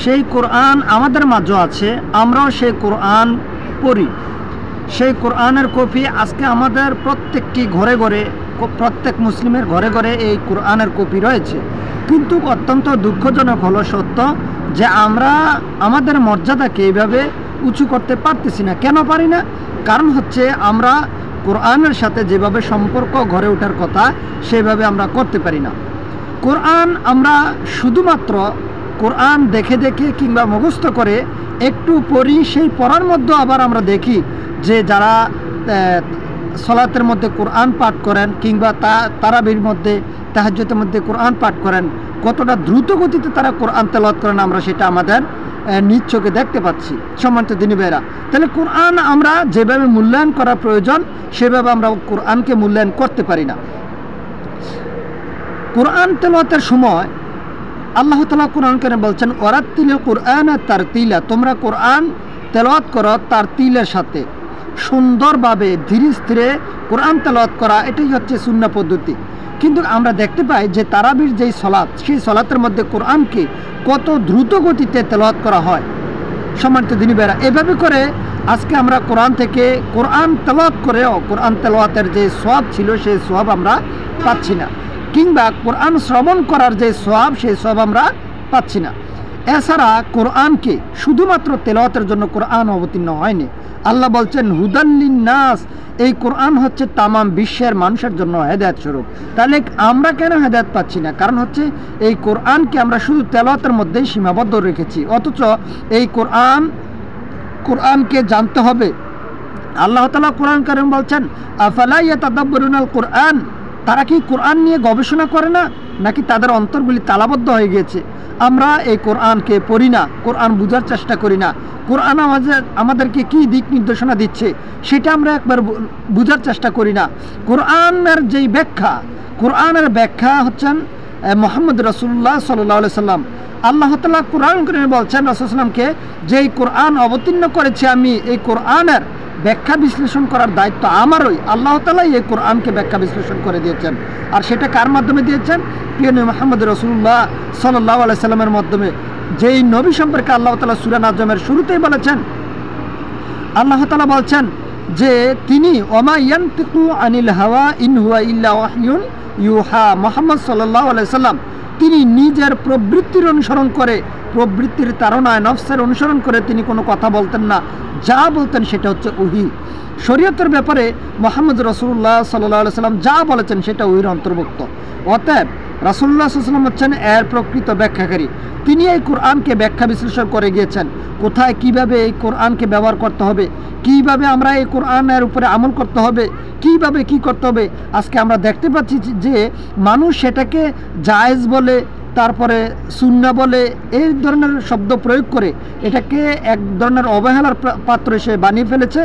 সেই কোরআন আমাদের মাঝে আছে, আমরাও সেই কোরআন পড়ি। সেই কোরআনের কপি আজকে আমাদের প্রত্যেকটি ঘরে ঘরে, প্রত্যেক মুসলিমের ঘরে ঘরে এই কোরআনের কপি রয়েছে। কিন্তু অত্যন্ত দুঃখজনক হলো সত্য যে আমরা আমাদের মর্যাদাকে এইভাবে উঁচু করতে পারতেছি না। কেন পারি না? কারণ হচ্ছে আমরা কোরআনের সাথে যেভাবে সম্পর্ক গড়ে ওঠার কথা সেভাবে আমরা করতে পারি না। কোরআন আমরা শুধুমাত্র কোরআন দেখে দেখে কিংবা মুখস্থ করে একটু পড়ি, সেই পড়ার মধ্যে আবার আমরা দেখি যে যারা সলাতের মধ্যে কোরআন পাঠ করেন কিংবা তারাবির মধ্যে, তাহাজ্জুদের মধ্যে কোরআন পাঠ করেন, কতটা দ্রুত গতিতে তারা কোরআন তেলাওয়াত করেন আমরা সেটা আমাদের নিজ চোখে দেখতে পাচ্ছি। সম্মানিত দিনী ভাইরা, তাহলে কোরআন আমরা যেভাবে মূল্যায়ন করা প্রয়োজন সেভাবে আমরা কোরআনকে মূল্যায়ন করতে পারি না। কোরআন তেলাওয়াতের সময় আল্লাহ তাআলা কোরআন কারীমে বলছেন, ওয়ারাত্তিলিল কুরআনা তারতিলা, তোমরা কোরআন তেলাওয়াত করো তারতিলের সাথে, সুন্দরভাবে ধীরে স্থিরে কোরআন তেলাওয়াত করা, এটাই হচ্ছে সুন্নাহ পদ্ধতি। কিন্তু আমরা দেখতে পাই যে তারাবির যেই সলাত, সেই সলাতের মধ্যে কোরআনকে কত দ্রুত গতিতে তেলাওয়াত করা হয়। সম্মানিত দিনী ভাইরা, এভাবে করে আজকে আমরা কোরআন থেকে কোরআন তেলাওয়াত করেও কোরআন তেলাওয়াতের যে সওয়াব ছিল সেই সওয়াব আমরা পাচ্ছি না, কিংবা কোরআন শ্রবণ করার যে সওয়াব সেই সওয়াব আমরা পাচ্ছি না। এছাড়া কোরআনকে শুধুমাত্র তেলাওয়াতের জন্য কোরআন অবতীর্ণ হয়নি। আল্লাহ বলছেন হুদাল লিন্নাস, এই কোরআন হচ্ছে তামাম বিশ্বের মানুষের জন্য হেদায়েত স্বরূপ। তাহলে আমরা কেন হেদায়েত পাচ্ছি না? কারণ হচ্ছে এই কোরআনকে আমরা শুধু তেলাওয়াতের মধ্যেই সীমাবদ্ধ রেখেছি, অথচ এই কোরআনকে জানতে হবে। আল্লাহ তাআলা কোরআন কারীম বলছেন, আফালা ইয়াতাদাব্বারুনাল কোরআন, তারা কি কোরআন নিয়ে গবেষণা করে না, নাকি তাদের অন্তরগুলি তালাবদ্ধ হয়ে গিয়েছে? আমরা এই কোরআনকে পড়ি না, কোরআন বোঝার চেষ্টা করি না, কোরআন আমাদেরকে কি দিক নির্দেশনা দিচ্ছে সেটা আমরা একবার বোঝার চেষ্টা করি না। কোরআনের যেই ব্যাখ্যা, কোরআনের ব্যাখ্যা হচ্ছেন মুহাম্মদ রাসূলুল্লাহ সাল্লাল্লাহু আলাইহি সাল্লাম। আল্লাহ তাআলা কোরআন কারীমে বলছেন রাসূল সাল্লামকে, যেই কোরআন অবতীর্ণ করেছে আমি, এই কোরআনের ব্যাখ্যা বিশ্লেষণ করার দায়িত্ব আমারই। আল্লাহ তাআলা এই কোরআনকে ব্যাখ্যা বিশ্লেষণ করে দিয়েছেন, আর সেটা কার মাধ্যমে দিয়েছেন? প্রিয় নবী মুহাম্মদ রাসূলুল্লাহ সাল্লাল্লাহু আলাইহি সাল্লামের মাধ্যমে। যেই নবী সম্পর্কে আল্লাহ তাআলা সূরা নাজমের শুরুতেই বলেছেন, আল্লাহ তাআলা বলছেন যে তিনি ওমা ইয়ানতিকু আনিল হাওয়া ইন হুয়া ইল্লা ওয়াহয়ুন ইউহা, মুহাম্মদ সাল্লাল্লাহু আলাইহি সাল্লাম তিনি নিজের প্রবৃত্তির অনুসরণ করে, প্রবৃত্তির তাড়নায় নফসের অনুসরণ করে তিনি কোনো কথা বলতেন না, যা বলতেন সেটা হচ্ছে ওহী। শরীয়তের ব্যাপারে মুহাম্মদ রাসূলুল্লাহ সাল্লাল্লাহু আলাইহি সাল্লাম যা বলেছেন সেটা ওহীর অন্তর্ভুক্ত। অতএব রাসূলুল্লাহ সাল্লাল্লাহু আলাইহি ওয়াসাল্লাম হচ্ছেন এর প্রকৃত ব্যাখ্যাকারী। তিনি এই কোরআনকে ব্যাখ্যা বিশ্লেষণ করে গিয়েছেন, কোথায় কিভাবে এই কোরআনকে ব্যবহার করতে হবে, কিভাবে আমরা এই কোরআনের উপরে আমল করতে হবে, কিভাবে কি করতে হবে। আজকে আমরা দেখতে পাচ্ছি যে মানুষ সেটাকে জায়েজ বলে, তারপরে সুন্নাহ বলে, এই ধরনের শব্দ প্রয়োগ করে এটাকে এক ধরনের অবহেলার পাত্র সে বানিয়ে ফেলেছে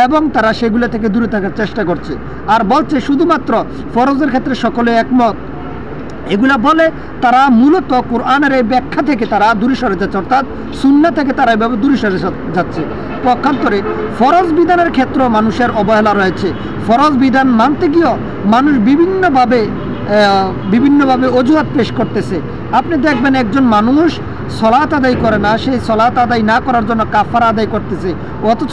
এবং তারা সেগুলো থেকে দূরে থাকার চেষ্টা করছে, আর বলছে শুধুমাত্র ফরজের ক্ষেত্রে সকলে একমত। এগুলা বলে তারা মূলত কোরআনের এই ব্যাখ্যা থেকে তারা দূরে সরে যাচ্ছে, অর্থাৎ সুন্নাহ থেকে তারা এভাবে দূরে সরে যাচ্ছে। পক্ষান্তরে ফরজ বিধানের ক্ষেত্রেও মানুষের অবহেলা রয়েছে। ফরজ বিধান মানতে গিয়েও মানুষ বিভিন্নভাবে অজুহাত পেশ করতেছে। আপনি দেখবেন একজন মানুষ সলাত আদায় করে না, সেই সলাত আদায় না করার জন্য কাফারা আদায় করতেছে, অথচ